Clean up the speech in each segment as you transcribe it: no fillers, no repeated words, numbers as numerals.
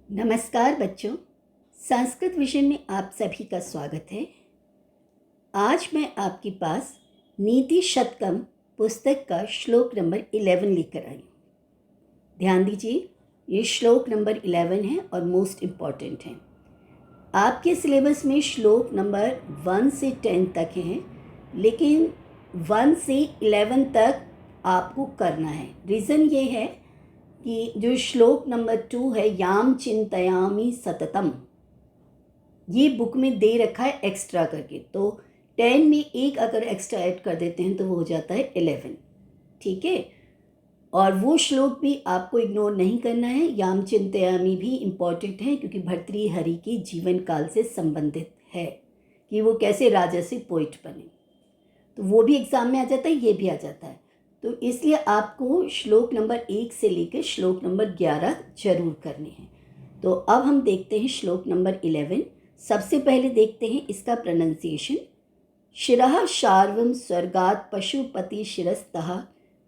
नमस्कार बच्चों, संस्कृत विषय में आप सभी का स्वागत है। आज मैं आपके पास नीति शतकम पुस्तक का श्लोक नंबर 11 लेकर आई हूँ। ध्यान दीजिए, ये श्लोक नंबर 11 है और मोस्ट इम्पॉर्टेंट है। आपके सिलेबस में श्लोक नंबर 1 से 10 तक हैं, लेकिन 1 से 11 तक आपको करना है। रीज़न ये है कि जो श्लोक नंबर 2 है, याम चिंतयामि सततम, ये बुक में दे रखा है एक्स्ट्रा करके, तो 10 में एक अगर एक्स्ट्रा ऐड कर देते हैं तो वो हो जाता है 11। ठीक है, और वो श्लोक भी आपको इग्नोर नहीं करना है। याम चिंतयामि भी इम्पॉर्टेंट है क्योंकि भर्तृहरि के जीवन काल से संबंधित है कि वो कैसे राजसी पोइट बने, तो वो भी एग्ज़ाम में आ जाता है, ये भी आ जाता है। तो इसलिए आपको श्लोक नंबर 1 से लेकर श्लोक नंबर 11 जरूर करने हैं। तो अब हम देखते हैं श्लोक नंबर 11। सबसे पहले देखते हैं इसका प्रोनाउंसिएशन। शिरः शार्वं स्वर्गात् पशुपति शिरस्तः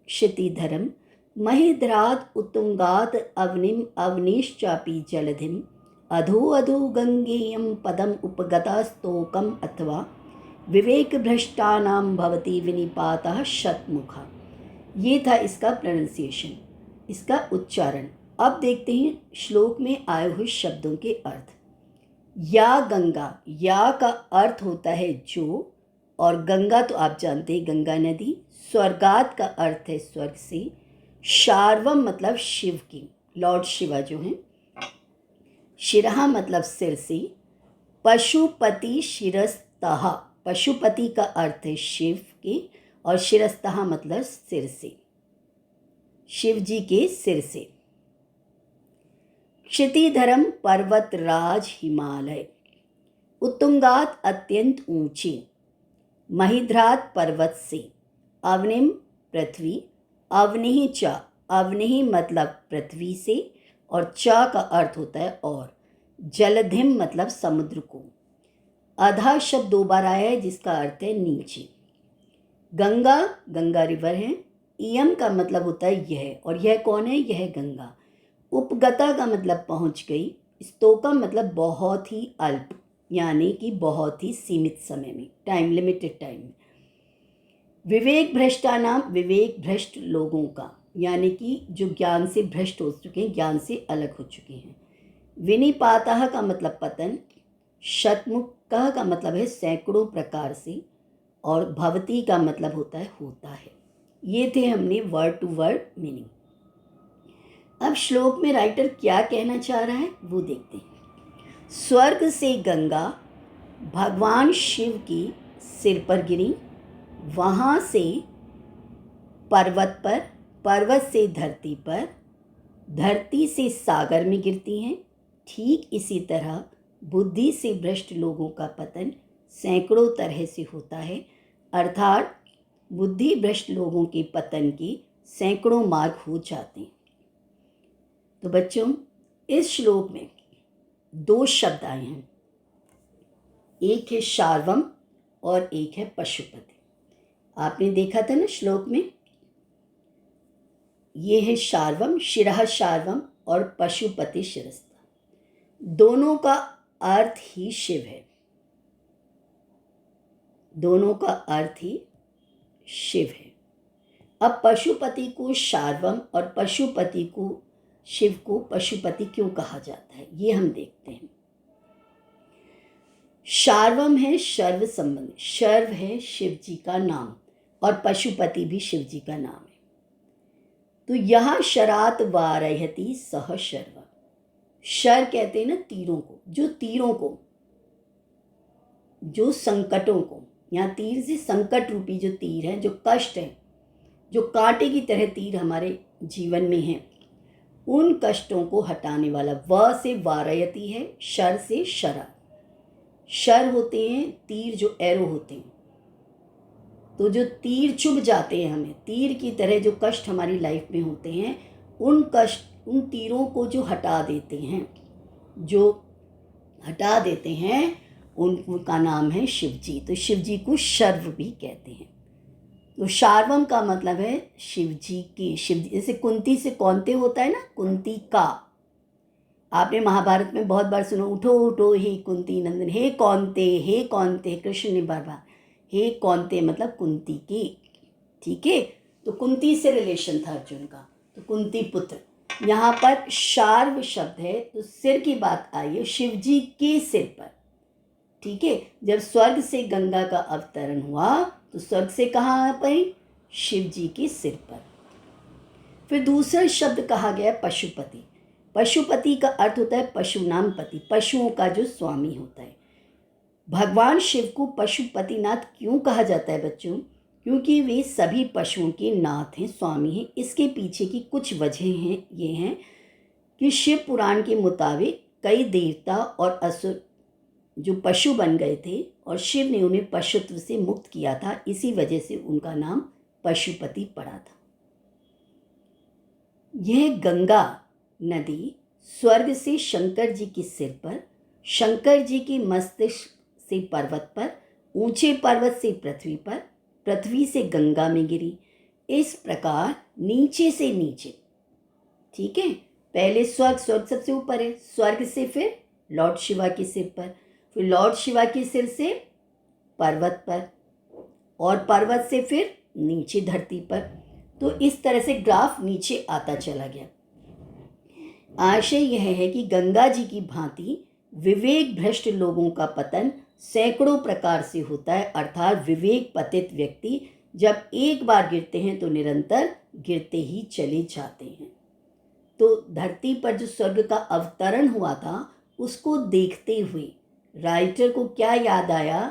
क्षितिधरम महेद्रात् उत्तुंगात् अवनिम अवनीश्चापि जलधिम अधो अधो गंगेयं पदम उपगतास्तोकम अथवा विवेक भ्रष्टानां भवति विनिपातः शतमुखा। ये था इसका प्रोनाउंसिएशन, इसका उच्चारण। अब देखते हैं श्लोक में आए हुए शब्दों के अर्थ। या गंगा, या का अर्थ होता है जो, और गंगा तो आप जानते हैं गंगा नदी। स्वर्गात का अर्थ है स्वर्ग से। शार्वम मतलब शिव की, लॉर्ड शिवा जो हैं। शिरहा मतलब सिर से। पशुपति शिरस्तः, पशुपति का अर्थ है शिव के, और शिरस्तः मतलब सिर से, शिव जी के सिर से। क्षितिधरम पर्वतराज हिमालय, उत्तुंगात अत्यंत ऊंचे, महिद्रात पर्वत से, अवनिम पृथ्वी, अवनिहि च, अवनिहि मतलब पृथ्वी से, और च का अर्थ होता है और। जलधिम मतलब समुद्र को। अधा शब्द 2 बार आया है जिसका अर्थ है नीचे। गंगा, गंगा रिवर है। इयम का मतलब होता है यह, और यह कौन है? यह गंगा। उपगता का मतलब पहुंच गई। स्तोकम मतलब बहुत ही अल्प, यानी कि बहुत ही सीमित समय में, टाइम, लिमिटेड टाइम में। विवेक भ्रष्टानाम, विवेक भ्रष्ट लोगों का, यानी कि जो ज्ञान से भ्रष्ट हो चुके हैं, ज्ञान से अलग हो चुके हैं। विनिपातः का मतलब पतन। शतमुखः का मतलब है सैकड़ों प्रकार से, और भवती का मतलब होता है होता है। ये थे हमने वर्ड टू वर्ड मीनिंग। अब श्लोक में राइटर क्या कहना चाह रहा है वो देखते हैं। स्वर्ग से गंगा भगवान शिव की सिर पर गिरी, वहाँ से पर्वत पर, पर्वत से धरती पर, धरती से सागर में गिरती हैं। ठीक इसी तरह बुद्धि से भ्रष्ट लोगों का पतन सैकड़ों तरह से होता है, अर्थात बुद्धि भ्रष्ट लोगों के पतन के सैकड़ों मार्ग हो जाते हैं। तो बच्चों, इस श्लोक में 2 शब्द आए हैं, एक है शार्वम और एक है पशुपति। आपने देखा था ना श्लोक में, ये है शार्वम, शिरः शार्वम, और पशुपति शिरस्तः। दोनों का अर्थ ही शिव है, दोनों का अर्थ ही शिव है। अब पशुपति को शार्वम और पशुपति को, शिव को पशुपति क्यों कहा जाता है, ये हम देखते हैं। शार्वम है शर्व संबंधी, शर्व है शिव जी का नाम, और पशुपति भी शिव जी का नाम है। तो यहाँ शरात वारयति सह शर्व, शर कहते हैं ना तीरों को, जो तीरों को, जो संकटों को, यहाँ तीर से संकट रूपी जो तीर है, जो कष्ट है, जो कांटे की तरह तीर हमारे जीवन में है, उन कष्टों को हटाने वाला। व से वारयति है, शर से शरा। शर होते हैं तीर, जो एरो होते हैं, तो जो तीर चुभ जाते हैं हमें, तीर की तरह जो कष्ट हमारी लाइफ में होते हैं, उन कष्ट, उन तीरों को जो हटा देते हैं, जो हटा देते हैं, उनका नाम है शिव जी। तो शिव जी को शर्व भी कहते हैं। तो शार्वम का मतलब है शिव जी की, शिव, जैसे कुंती से कौनते होता है ना, कुंती का, आपने महाभारत में बहुत बार सुना, उठो उठो हे कुंती नंदन, हे कौनते कृष्ण ने बार बार हे कौनते मतलब कुंती की। ठीक है, तो कुंती से रिलेशन था अर्जुन का, तो कुंती पुत्र। यहाँ पर शार्व शब्द है, तो सिर की बात आई है शिव जी के सिर पर। ठीक है, जब स्वर्ग से गंगा का अवतरण हुआ तो स्वर्ग से कहाँ पर? शिव जी के सिर पर। फिर दूसरा शब्द कहा गया पशुपति। पशुपति का अर्थ होता है पशु नाम पति, पशुओं का जो स्वामी होता है। भगवान शिव को पशुपतिनाथ क्यों कहा जाता है बच्चों? क्योंकि वे सभी पशुओं के नाथ हैं, स्वामी हैं। इसके पीछे की कुछ वजह हैं, ये हैं कि शिव पुराण के मुताबिक कई देवता और असुर जो पशु बन गए थे और शिव ने उन्हें पशुत्व से मुक्त किया था, इसी वजह से उनका नाम पशुपति पड़ा था। यह गंगा नदी स्वर्ग से शंकर जी के सिर पर, शंकर जी के मस्तिष्क से पर्वत पर, ऊंचे पर्वत से पृथ्वी पर, पृथ्वी से गंगा में गिरी। इस प्रकार नीचे से नीचे। ठीक है, पहले स्वर्ग सबसे ऊपर है, स्वर्ग से फिर लॉर्ड शिवा के सिर पर, फिर लॉर्ड शिवा के सिर से पर्वत पर, और पर्वत से फिर नीचे धरती पर। तो इस तरह से ग्राफ नीचे आता चला गया। आशय यह है कि गंगा जी की भांति विवेक भ्रष्ट लोगों का पतन सैकड़ों प्रकार से होता है, अर्थात विवेक पतित व्यक्ति जब एक बार गिरते हैं तो निरंतर गिरते ही चले जाते हैं। तो धरती पर जो स्वर्ग का अवतरण हुआ था उसको देखते हुए राइटर को क्या याद आया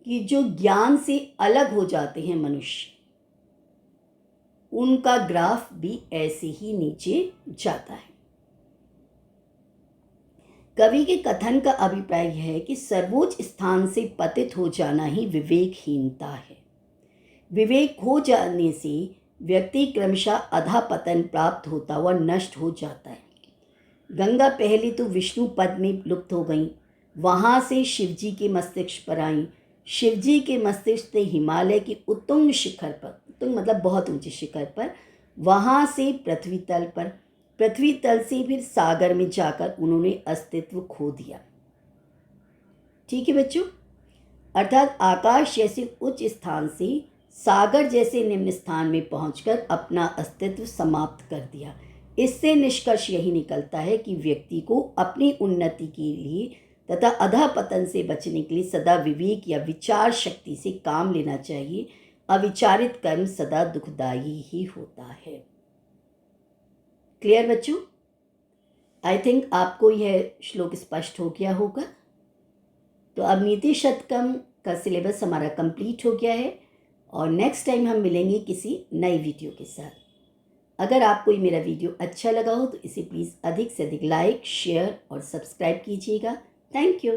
कि जो ज्ञान से अलग हो जाते हैं मनुष्य, उनका ग्राफ भी ऐसे ही नीचे जाता है। कवि के कथन का अभिप्राय यह है कि सर्वोच्च स्थान से पतित हो जाना ही विवेकहीनता है। विवेक खो जाने से व्यक्ति क्रमशः अधःपतन प्राप्त होता हुआ नष्ट हो जाता है। गंगा पहले तो विष्णु पद में लुप्त हो गई, वहाँ से शिवजी के मस्तिष्क पर आई, शिवजी के मस्तिष्क से हिमालय के उत्तुंग शिखर पर, उत्तुंग मतलब बहुत ऊंचे शिखर पर, वहाँ से पृथ्वी तल पर, पृथ्वी तल से फिर सागर में जाकर उन्होंने अस्तित्व खो दिया। ठीक है बच्चों, अर्थात आकाश जैसे उच्च स्थान से सागर जैसे निम्न स्थान में पहुंचकर अपना अस्तित्व समाप्त कर दिया। इससे निष्कर्ष यही निकलता है कि व्यक्ति को अपनी उन्नति के लिए तथा अधःपतन से बचने के लिए सदा विवेक या विचार शक्ति से काम लेना चाहिए। अविचारित कर्म सदा दुखदायी ही होता है। क्लियर बच्चों? आई थिंक आपको यह श्लोक स्पष्ट हो गया होगा। तो अब नीति शतकम का सिलेबस हमारा कंप्लीट हो गया है और नेक्स्ट टाइम हम मिलेंगे किसी नई वीडियो के साथ। अगर आपको मेरा वीडियो अच्छा लगा हो तो इसे प्लीज़ अधिक से अधिक लाइक, शेयर और सब्सक्राइब कीजिएगा। Thank you.